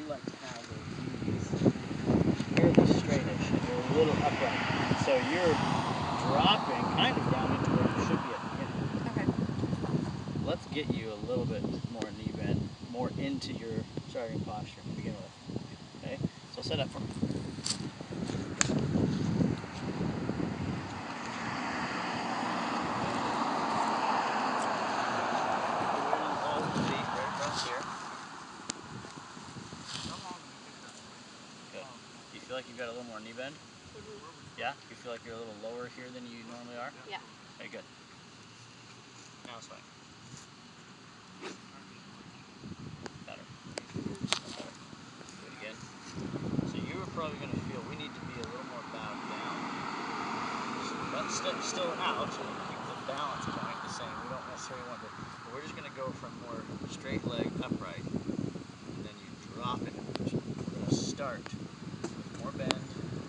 you like to have those knees fairly straightish and you're a little upright. So you're dropping kind of down into where you should be at the beginning. Okay. Let's get you a little bit more knee bend, more into your starting posture to begin with. Okay? So set up for me. Feel like you've got a little more knee bend? Mm-hmm. Yeah? You feel like you're a little lower here than you normally are? Yeah. Okay, good. Now swing. Better. Better. Do it again. So you are probably going to feel we need to be a little more bowed down. But still out, so we keep the balance point the same. We don't necessarily want to, but we're just going to go from more straight leg upright, and then you drop it. We're going to start more bend and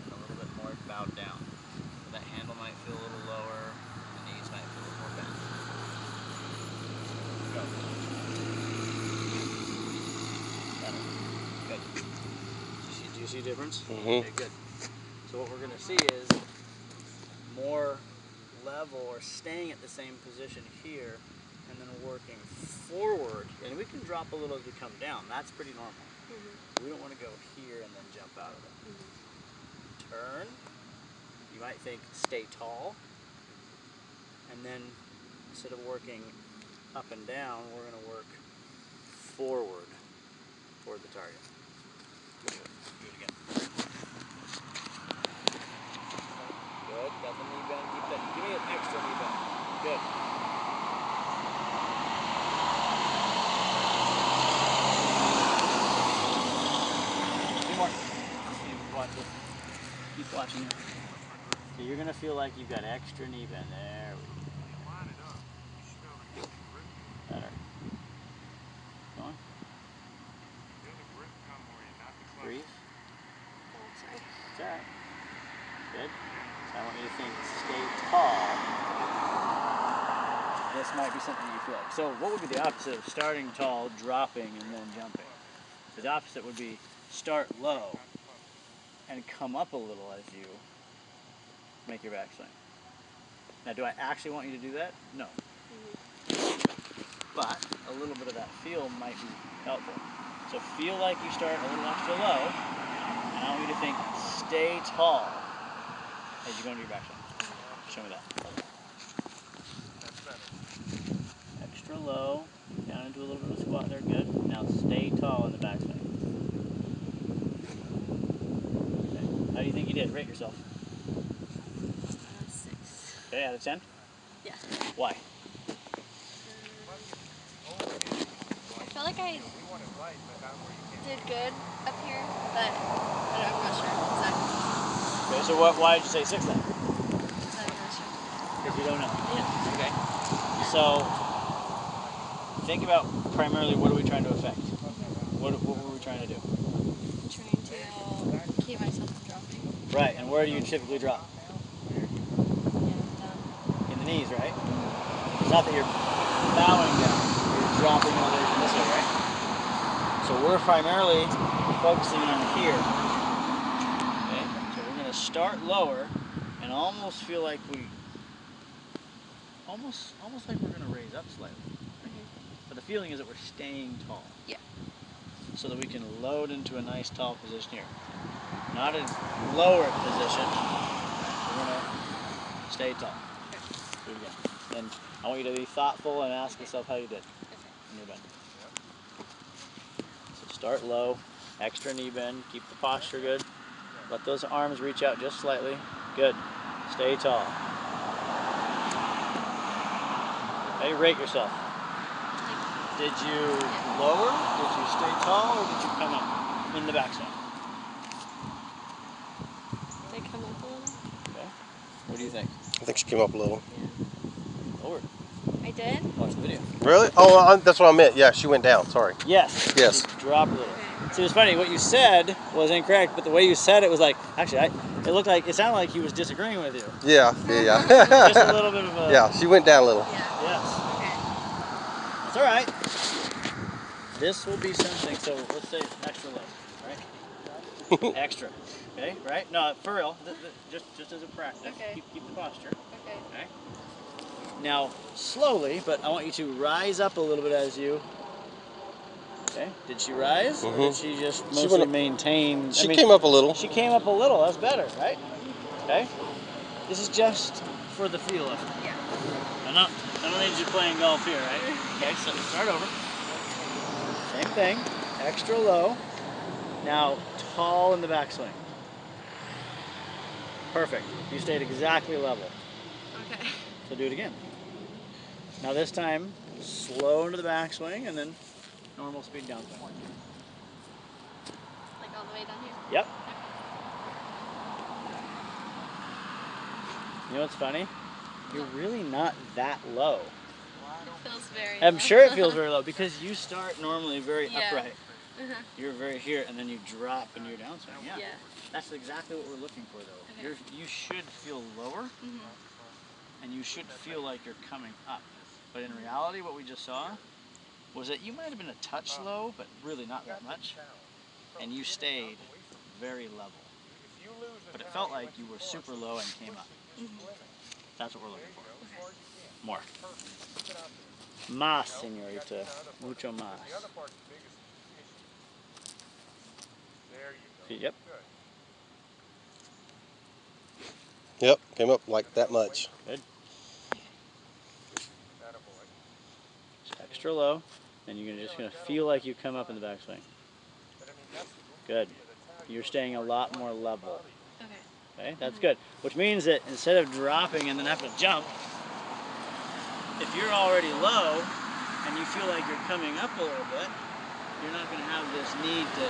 a little bit more bowed down. So that handle might feel a little lower, the knees might feel a little more bent. Go. Better. Good. Do you see a difference? Mm-hmm. Okay, good. So what we're going to see is more level or staying at the same position here and then working forward. And we can drop a little as we come down. That's pretty normal. We don't want to go here and then jump out of it. Turn. You might think stay tall. And then instead of working up and down, we're going to work forward toward the target. Do it again. Good. Got the knee bend. Keep that. Give me an extra knee bend. Good. Keep watching it. So you're going to feel like you've got extra knee bend. There we go. Better. Go on. Breathe. It's alright. Good. So I want you to think stay tall. This might be something you feel like. So what would be the opposite of starting tall, dropping, and then jumping? So the opposite would be start low and come up a little as you make your backswing. Now, do I actually want you to do that? No. But a little bit of that feel might be helpful. So feel like you start a little extra low, and I want you to think stay tall as you go into your backswing. Show me that. That's better. Extra low, down into a little bit of a squat there, good. Now stay tall in the backswing. How do you think you did? Rate yourself. 6. Okay, out of 10? Yeah. Why? I feel like I did good up here, but I'm not sure exactly. Okay, so why did you say 6 then? I'm not sure. Because you don't know. Yeah. Okay. So think about primarily what are we trying to affect? What were we trying to do? Trying to keep myself from dropping. Right, and where do you typically drop? Yeah, down. In the knees, right? It's not that you're bowing down, you're dropping in elevation this way, right? So we're primarily focusing on here. Okay, so we're going to start lower and almost feel like almost like we're going to raise up slightly. But the feeling is that we're staying tall. Yeah. So that we can load into a nice tall position here. Not a lower position. We're going to stay tall. Do it again. And I want you to be thoughtful and ask yourself how you did in your bend. So start low, extra knee bend, keep the posture good. Let those arms reach out just slightly. Good. Stay tall. Okay, rate yourself. Did you lower? Did you stay tall? Or did you come up in the backswing? Did I come up a little? Okay. What do you think? I think she came up a little. Yeah. Lowered. I did? Watch the video. Really? Oh, that's what I meant. Yeah, she went down. Sorry. Yes. Yes. She dropped a little. See, it's funny. What you said was incorrect, but the way you said it was like, actually, it sounded like he was disagreeing with you. Yeah. Just a little bit of a... Yeah, she went down a little. Yeah. Yes. Okay. It's all right. This will be something, so let's say extra low. Extra. Okay, right? No, for real. Just as a practice. Okay. Keep the posture. Okay. Okay. Now, slowly, but I want you to rise up a little bit as you. Okay. Did she rise? Or did she just mostly maintain? She came up a little. She came up a little. That's better, right? Okay. This is just for the feel of it. Yeah. I don't need you playing golf here, right? Okay, so start over. Same thing. Extra low. Now, tall in the backswing. Perfect. You stayed exactly level. Okay. So do it again. Now this time, slow into the backswing and then normal speed downswing. Like all the way down here? Yep. You know what's funny? You're really not that low. It feels very I'm low. sure it feels very low because you start normally very Yeah. upright. Uh-huh. You're very here and then you drop in your downswing. Yeah. Yeah. That's exactly what we're looking for though. Okay. You should feel lower and you should feel like you're coming up. But in reality, what we just saw was that you might have been a touch low, but really not that much. And you stayed very level. But it felt like you were super low and came up. That's what we're looking for. More. Más, señorita. Mucho más. Yep. Yep, came up like that much. Good. Just extra low, and you're just gonna feel like you come up in the backswing. Good. You're staying a lot more level. Okay. Okay, that's good. Which means that instead of dropping and then having to jump, if you're already low and you feel like you're coming up a little bit, you're not gonna have this need to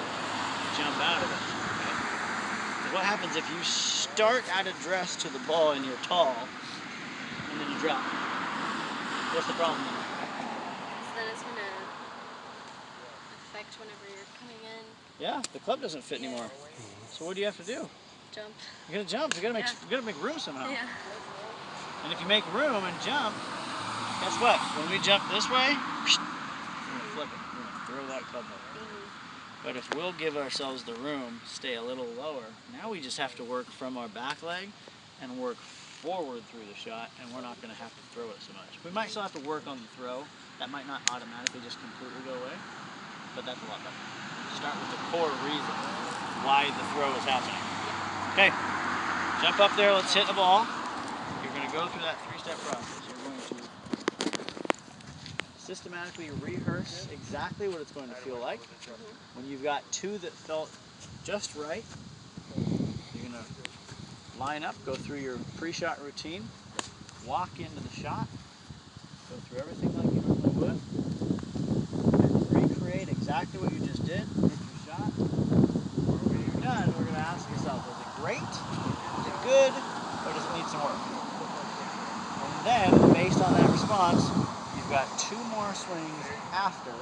jump out of it. Okay? 'Cause what happens if you start at address to the ball and you're tall, and then you drop? What's the problem then? So then it's gonna affect whenever you're coming in. Yeah, the club doesn't fit anymore. So what do you have to do? Jump. You gotta jump. You gotta make room somehow. Yeah. And if you make room and jump, guess what? When we jump this way, we're gonna flip it. We're gonna throw that club over. But if we'll give ourselves the room, stay a little lower, now we just have to work from our back leg and work forward through the shot, and we're not gonna have to throw it so much. We might still have to work on the throw. That might not automatically just completely go away, but that's a lot better. Start with the core reason why the throw is happening. Okay, jump up there, let's hit the ball. You're gonna go through that three-step process. You're going to systematically rehearse exactly what it's going to feel like. When you've got two that felt just right, you're gonna line up, go through your pre-shot routine, walk into the shot, go through everything like you normally would, and recreate exactly what you just did, hit your shot. When you're done, we're gonna ask yourself, was it great? Is it good? Or does it need some work? And then, based on that response, you've got two more swings after,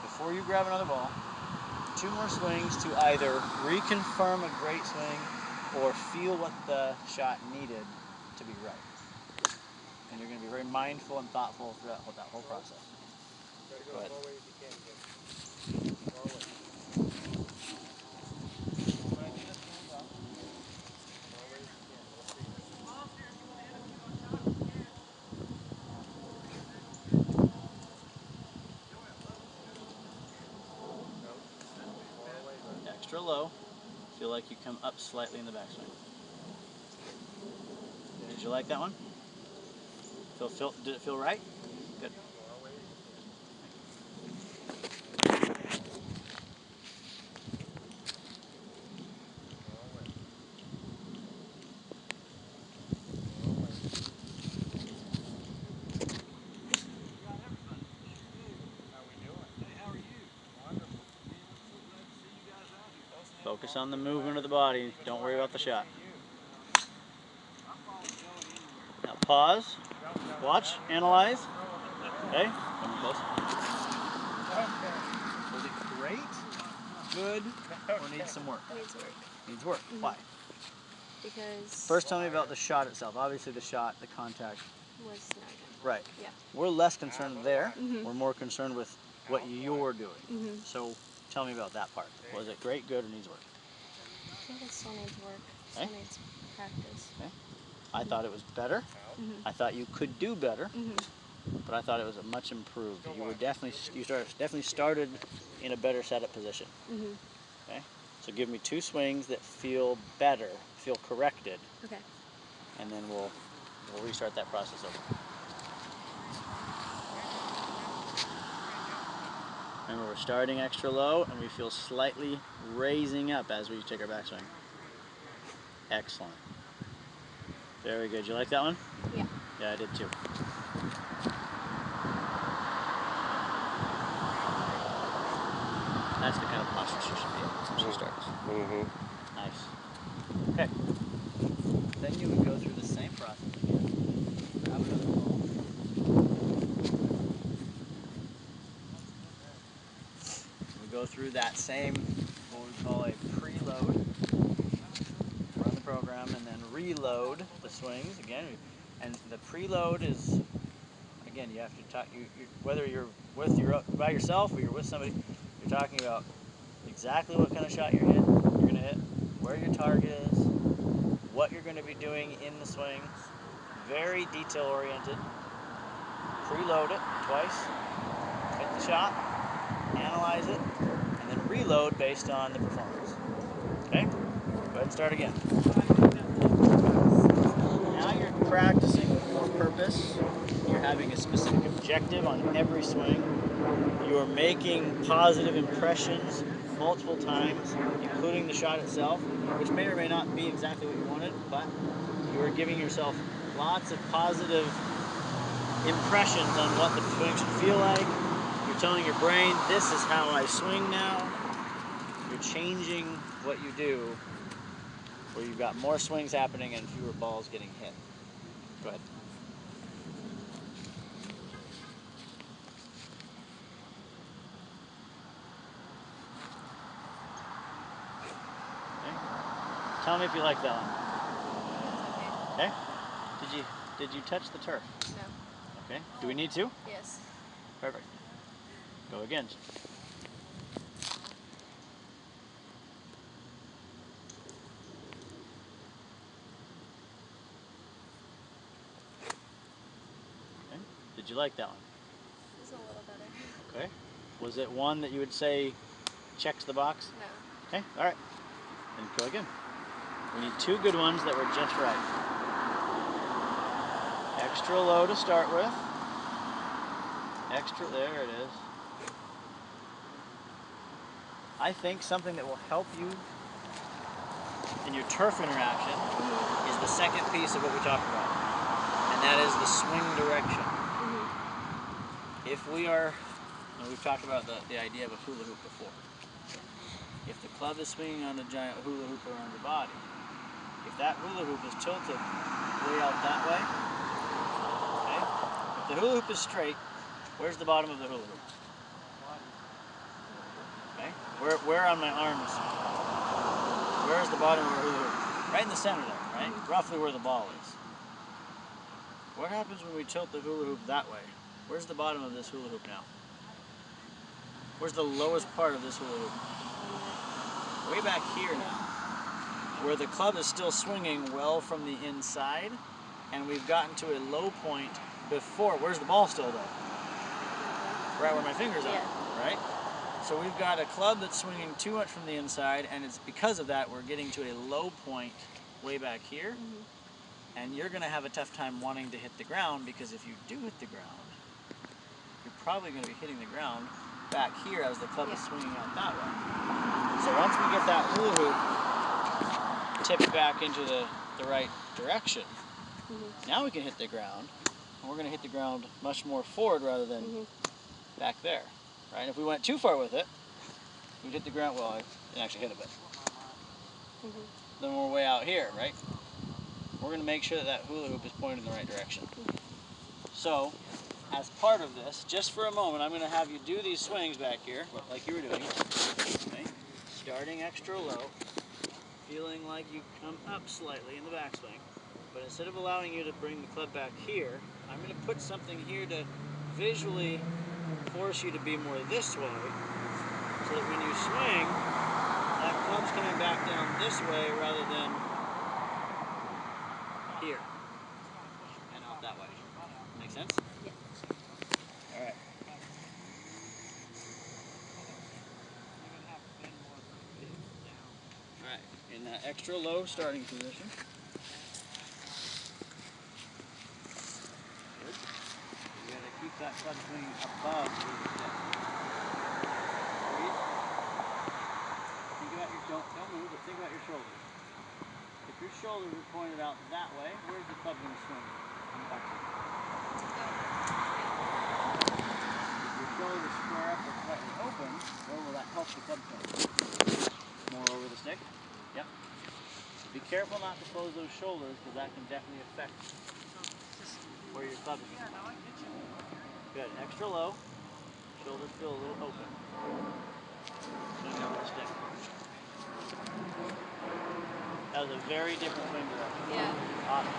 before you grab another ball, two more swings to either reconfirm a great swing or feel what the shot needed to be right. And you're going to be very mindful and thoughtful throughout that whole process. Go ahead. Extra low. Feel like you come up slightly in the backswing. Did you like that one? Did it feel right? Good. Focus on the movement of the body. Don't worry about the shot. Now pause. Watch. Analyze. Okay. Come close. Was it great, good, or needs some work? Needs work. Needs work. Why? Because First, tell me about the shot itself. Obviously, the shot, the contact. was not good. Right. Yeah. We're less concerned there. We're more concerned with what you're doing. So tell me about that part. Was it great, good, or needs work? think it still needs work. Okay. Still needs practice. Okay. I thought it was better. Mm-hmm. I thought you could do better, Mm-hmm. but I thought it was a much improved. You were definitely started in a better setup position. Mm-hmm. Okay. So give me 2 swings that feel better, feel corrected, Okay. and then we'll restart that process over. Remember, we're starting extra low, and we feel slightly raising up as we take our backswing. Excellent. Very good. You like that one? Yeah. Yeah, I did too. That's the kind of posture she should be in when she starts. Mm-hmm. Nice. Okay. Then you would go through the same process again. Grab another ball. We go through that same, what we call a preload. Run the program and then reload the swings again. And the preload is, again, you have to talk. Whether you're by yourself or you're with somebody, you're talking about exactly what kind of shot you're gonna hit, where your target is, what you're going to be doing in the swings. Very detail oriented. Preload it twice, hit the shot, analyze it, and then reload based on the performance. Okay? Go ahead and start again. Now you're practicing for purpose. You're having a specific objective on every swing. You're making positive impressions multiple times, including the shot itself, which may or may not be exactly what you wanted, but you are giving yourself lots of positive impressions on what the swing should feel like. You're telling your brain, this is how I swing now. You're changing what you do, where you've got more swings happening and fewer balls getting hit. Go ahead. Okay. Tell me if you like that one. Okay. Okay? Did you touch the turf? No. Okay. Do we need to? Yes. Perfect. Go again. Okay. Did you like that one? It's a little better. Okay. Was it one that you would say checks the box? No. Okay. All right. Then go again. We need 2 good ones that were just right. Extra low to start with. Extra, there it is. I think something that will help you in your turf interaction is the second piece of what we talked about, and that is the swing direction. Mm-hmm. If we are, and we've talked about the idea of a hula hoop before. If the club is swinging on a giant hula hoop around your body, if that hula hoop is tilted way out that way, okay? If the hula hoop is straight, where's the bottom of the hula hoop? Okay? Where on my arms? Where's the bottom of the hula hoop? Right in the center there, right? Roughly where the ball is. What happens when we tilt the hula hoop that way? Where's the bottom of this hula hoop now? Where's the lowest part of this hula hoop? Way back here now, where the club is still swinging well from the inside, and we've gotten to a low point before. Where's the ball still though? Right where my fingers are, right? So we've got a club that's swinging too much from the inside, and it's because of that we're getting to a low point way back here, and you're going to have a tough time wanting to hit the ground, because if you do hit the ground, you're probably going to be hitting the ground back here as the club is swinging out that way. So once we get that hula hoop tipped back into the right direction, now we can hit the ground, and we're going to hit the ground much more forward rather than back there, right? If we went too far with it, we'd hit the ground, well, I didn't actually hit it, but then we're way out here, right? We're going to make sure that that hula hoop is pointed in the right direction. So, as part of this, just for a moment, I'm going to have you do these swings back here, like you were doing. Okay? Starting extra low, feeling like you come up slightly in the backswing, but instead of allowing you to bring the club back here, I'm going to put something here to visually force you to be more this way, so that when you swing, that club's coming back down this way rather than here and out that way. Make sense? Yeah. All right. All right. In that extra low starting position. Good. You gotta keep that club swing above the stick. Breathe. Think about your don't move, but think about your shoulders. If your shoulders are pointed out that way, where's the club going to swing? Back to you. If your shoulders square up or slightly open, where will that help the club swing? More over the stick? Yep. Be careful not to close those shoulders because that can definitely affect where your club is going. Good. Extra low. Shoulders feel a little open. Swing down the stick. That was a very different swing direction. Yeah. Awesome.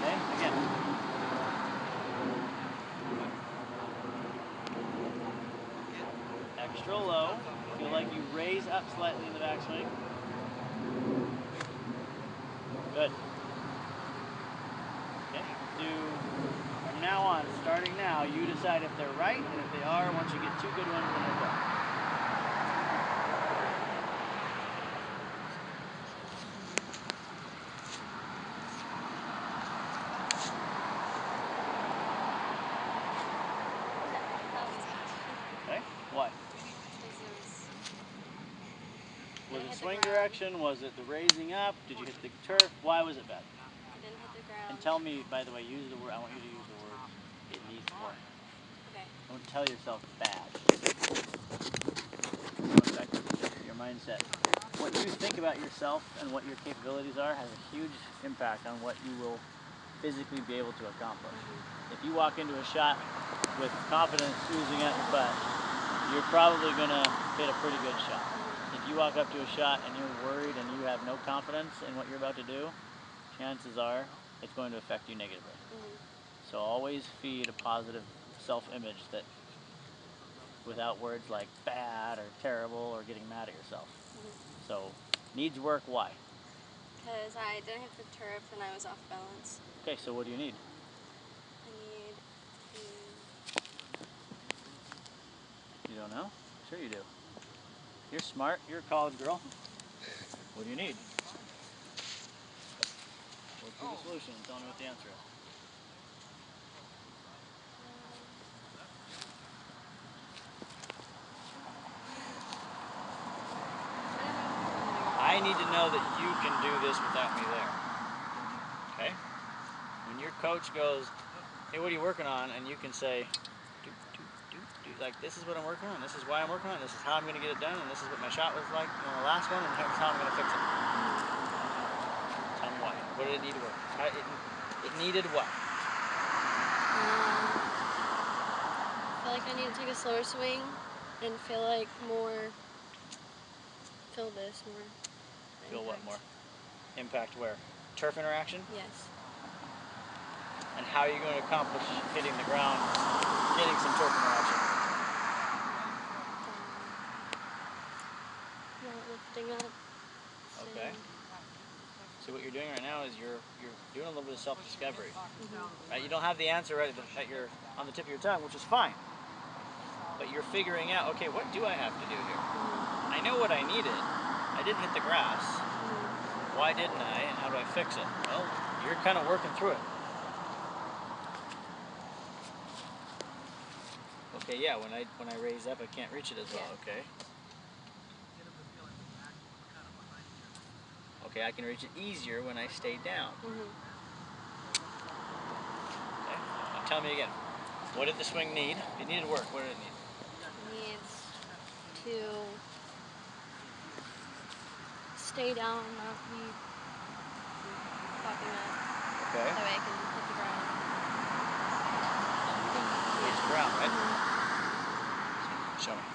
Okay, again. Extra low. Feel like you raise up slightly in the backswing. Good. Okay, from now on, starting now, you decide if they're right, and if they are, once you get two good ones, then they're done. Okay, why? Was it swing direction? Was it the raising up? Did you hit the turf? Why was it bad? I didn't hit the ground. And tell me, by the way, use the word, I want you to use the word, it needs work. Okay. Don't tell yourself bad. Don't affect your mindset. What you think about yourself and what your capabilities are has a huge impact on what you will physically be able to accomplish. If you walk into a shot with confidence oozing out your butt, you're probably going to hit a pretty good shot. If you walk up to a shot and you're worried and you have no confidence in what you're about to do, chances are it's going to affect you negatively. So always feed a positive self-image that without words like bad or terrible or getting mad at yourself. So needs work, why? Because I didn't hit the turf and I was off balance. Okay, so what do you need? I need You don't know? Sure you do. You're smart, you're a college girl. What do you need? Work through the solution and tell me what the answer is. I need to know that you can do this without me there. Okay? When your coach goes, hey, what are you working on? And you can say, like, this is what I'm working on, this is why I'm working on it, this is how I'm going to get it done, and this is what my shot was like on the last one, and here's how I'm going to fix it. Tell me why. What did it need to work? It needed what? I feel like I need to take a slower swing and feel this more. Feel what more? Impact where? Turf interaction? Yes. And how are you going to accomplish hitting the ground, getting some turf interaction? Not lifting up. Okay. So what you're doing right now is you're doing a little bit of self-discovery. Right? You don't have the answer right on the tip of your tongue, which is fine. But you're figuring out, okay, what do I have to do here? I know what I needed. I didn't hit the grass. Why didn't I? And how do I fix it? Well, you're kind of working through it. Okay, yeah, when I raise up, I can't reach it as well, okay? Okay, I can reach it easier when I stay down. Okay, now tell me again. What did the swing need? It needed work. What did it need? It needs to stay down, not be popping up. Okay. That way I can hit the ground. Reach the ground, right? Show me.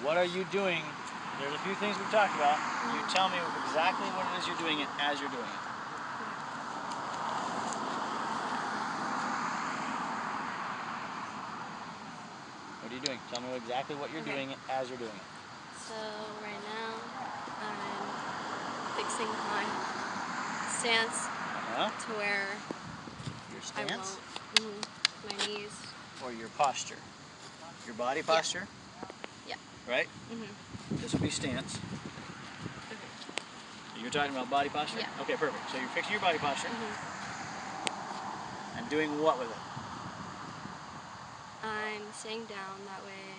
What are you doing? There's a few things we've talked about. You tell me exactly what it is you're doing as you're doing it. What What are you doing? Tell me exactly what you're doing as you're doing it. So right now I'm fixing my stance to where Your I stance? won't. My knees. Or your posture? Your body posture? Yeah. Right? This would be stance. You're talking about body posture? Yeah. Okay, perfect. So you're fixing your body posture. And doing what with it? I'm staying down, that way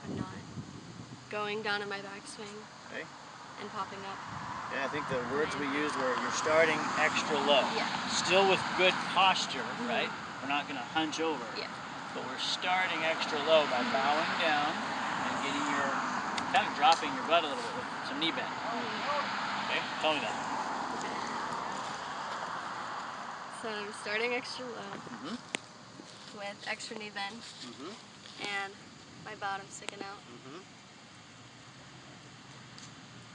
I'm not going down in my backswing Okay. and popping up. Yeah, I think the words we used were you're starting extra low. Yeah. Still with good posture, right? We're not going to hunch over. Yeah. But we're starting extra low by bowing down and getting your, kind of dropping your butt a little bit with some knee bend. Okay, tell me that. So I'm starting extra low with extra knee bend and my bottom sticking out.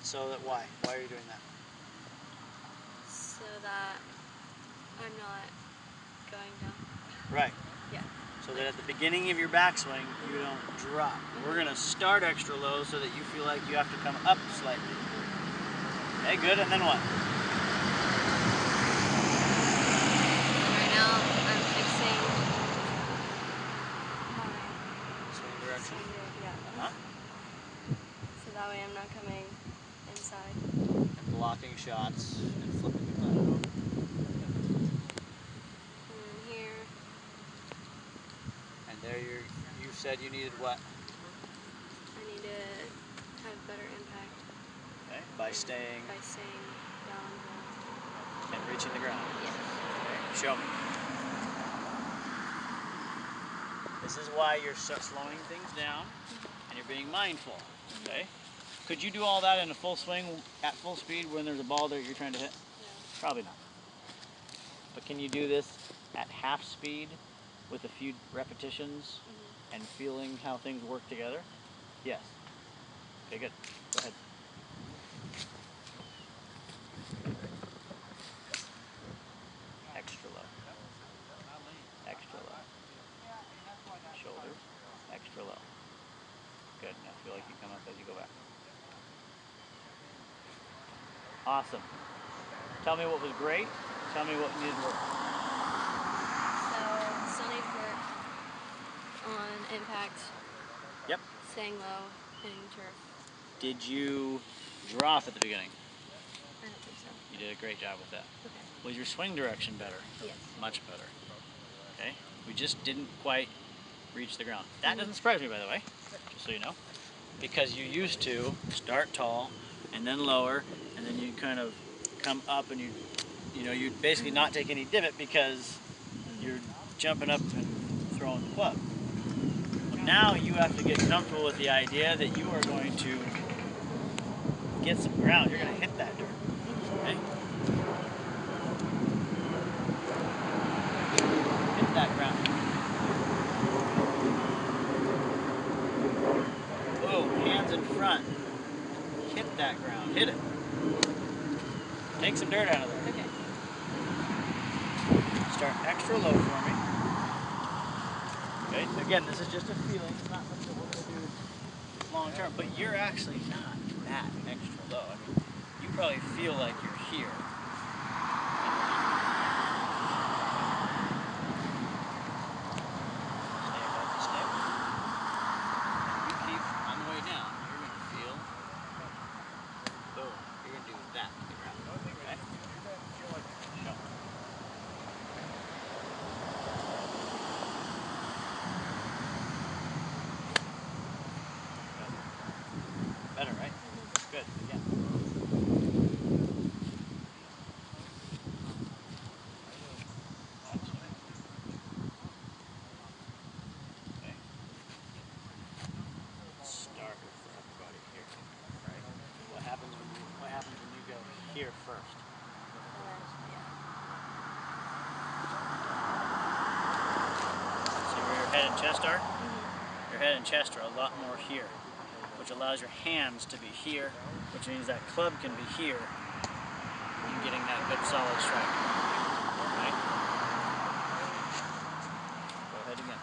So that why? Why are you doing that? So that I'm not going down. Right. Yeah. So that at the beginning of your backswing, you don't drop. We're going to start extra low so that you feel like you have to come up slightly. Okay, good. And then what? Right now I'm fixing my Swing direction. yeah. So that way I'm not coming inside. And blocking shots and flipping the club. And then here. And there you said you needed what? I need to have better impact. Okay, by staying down and reaching the ground. Yes. Okay, show me. This is why you're slowing things down and you're being mindful. Okay? Could you do all that in a full swing at full speed when there's a ball that you're trying to hit? No. Probably not. But can you do this at half speed with a few repetitions and feeling how things work together? Yes. Okay, good. Go ahead. Extra low. Extra low. Shoulders. Extra low. Good. Now feel like you come up as you go back. Awesome. Tell me what was great. Tell me what needed work. So still need work on impact. Yep. Staying low, hitting turf. Did you drop at the beginning? I don't think so. You did a great job with that. Okay. Was your swing direction better? Yes. Much better. Okay. We just didn't quite reach the ground. That doesn't surprise me, by the way, just so you know, because you used to start tall and then lower, and then you kind of come up and you'd basically not take any divot because you're jumping up and throwing the club. Well, now you have to get comfortable with the idea that you are going to get some ground. You're going to hit that dirt. Okay? Hit that ground. Whoa, hands in front. Hit that ground. Hit it. Take some dirt out of there. Okay. Start extra low for me. Okay, again, this is just a feeling. It's not something we're going to do long term, but you're actually not that extra low. I mean, you probably feel like you're here. Stay above the stick. You keep on the way down. You're going to feel, boom, you're going to do that to the ground. Okay? Show. Better, right? Good. Again. Okay. Starter for everybody here. Right? What happens when you go here first? See where your head and chest are? Your head and chest are a lot more here, which allows your hands to be here, which means that club can be here. You're getting that good solid strike. Right? Go ahead again.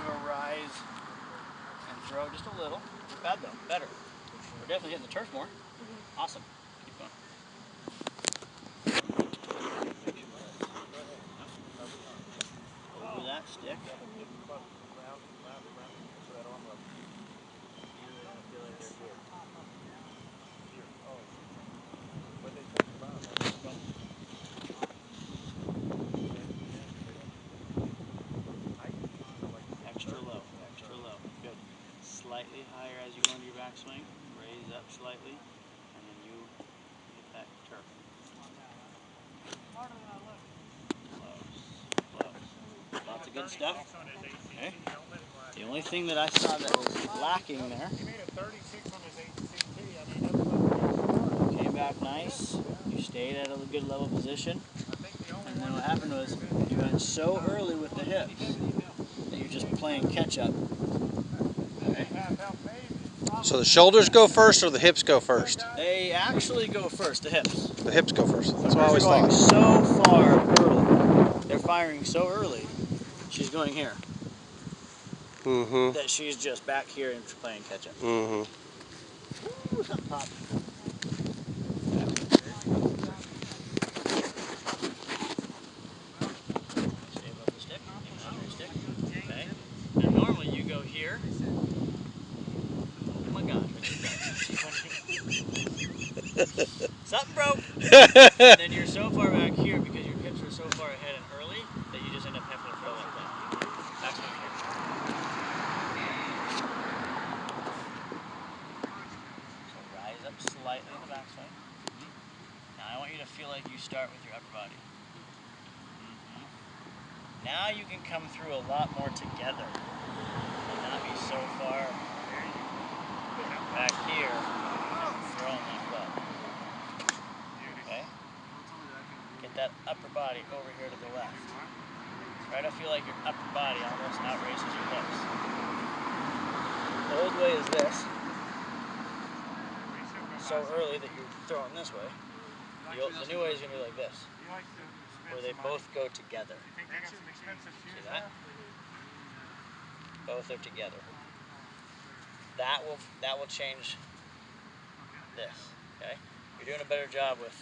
of a rise and throw just a little. Not bad though, better. We're definitely hitting the turf more. Awesome. Keep going. Over that stick. Extra low, extra low. Good. Slightly higher as you go into your backswing. Raise up slightly, and then you hit that turf. Close. Lots of good stuff. Okay. The only thing that I saw that was lacking there. He made a 36 on his ACT. Came back nice. You stayed at a good level position. And then what happened was you went so early with the hips that you're just playing catch up. Okay. So the shoulders go first or the hips go first? They actually go first, the hips. The hips go first. That's what I always They're going thought. so far early. They're firing so early. She's going here. Mm-hmm. That she's just back here and playing catch up. Mm-hmm. Ooh, something popped. Save up the stick. Imaginary stick. Okay. Now normally you go here. Oh my gosh. Something broke. And then you're so far back here because your hips are so far ahead and early that you just end up having to throw like that. That's what I'm here. So rise up slightly in the backswing. Now I want you to feel like you start with your upper body. Now you can come through a lot more together and not be so far back here throwing like that. Okay? Get that upper body over here to the left. Try to feel like your upper body almost outraces your hips. The old way is this. So early that you're throwing this way. The new way is going to be like this, where they both go together. See that? Both are together. That will change this. Okay? You're doing a better job with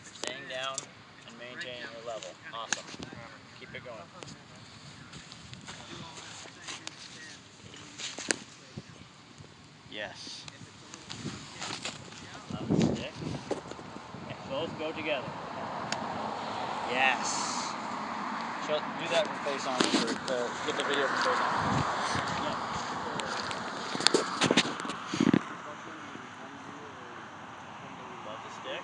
staying down and maintaining your level. Awesome. Keep it going. Yes. Love the stick. And both go together. Yes. Do that with face on, get the video from face on. Yeah. Love the stick.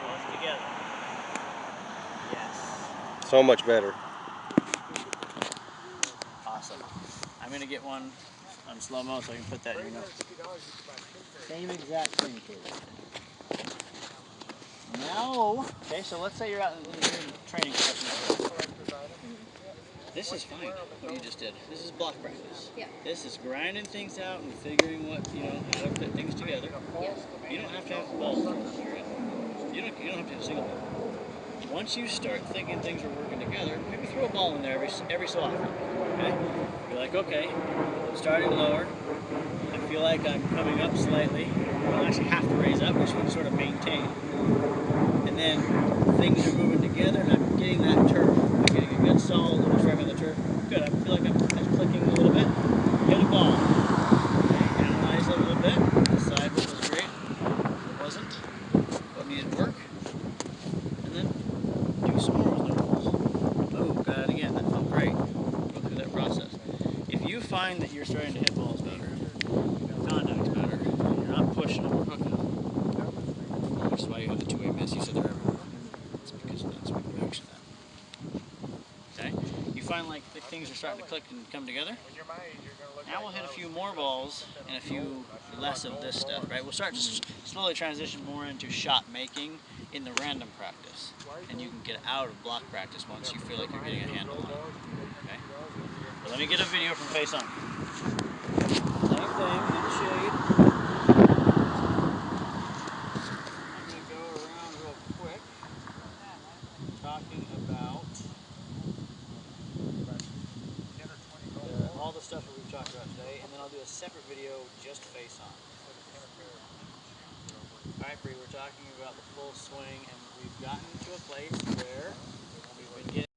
Both together. Yes. So much better. Awesome. I'm going to get one on slow-mo so I can put that in your notes. Same exact thing, Caleb. Now, okay, so let's say you're out in your training session. This is fine, what you just did. This is block practice. Yeah. This is grinding things out and figuring what, how to put things together. Yeah. You don't have to have the balls. You don't have to have a single ball. Once you start thinking things are working together, maybe throw a ball in there every so often. Okay? You're like, okay, I'm starting lower. I feel like I'm coming up slightly. I don't actually have to raise up, which would sort of maintain. And then things are moving together and I'm getting that turf. I'm getting a good solid little strike on the turf. Good, I feel like I'm clicking a little bit. Hit a ball. Okay, analyze it a little bit. Decide what was great, what wasn't, what needed work. And then do some more with no balls. Oh, got it again. That felt great. Go through that process. If you find that you're starting to hit balls better, contact's better, you're not pushing them or hooking them, which is why you have the two-way miss. You said they're everywhere. That's because that's what you action that. Okay? You find like the things are starting to click and come together. Now we'll hit a few more balls and a few less of this stuff, right? We'll start to slowly transition more into shot making in the random practice. And you can get out of block practice once you feel like you're getting a handle on it. Okay? But let me get a video from face on. Same thing, in the shade. I'm going to go around real quick talking about this. throughout today, and then I'll do a separate video just face on. Alright, Breigh, we're talking about the full swing, and we've gotten to a place where we've been getting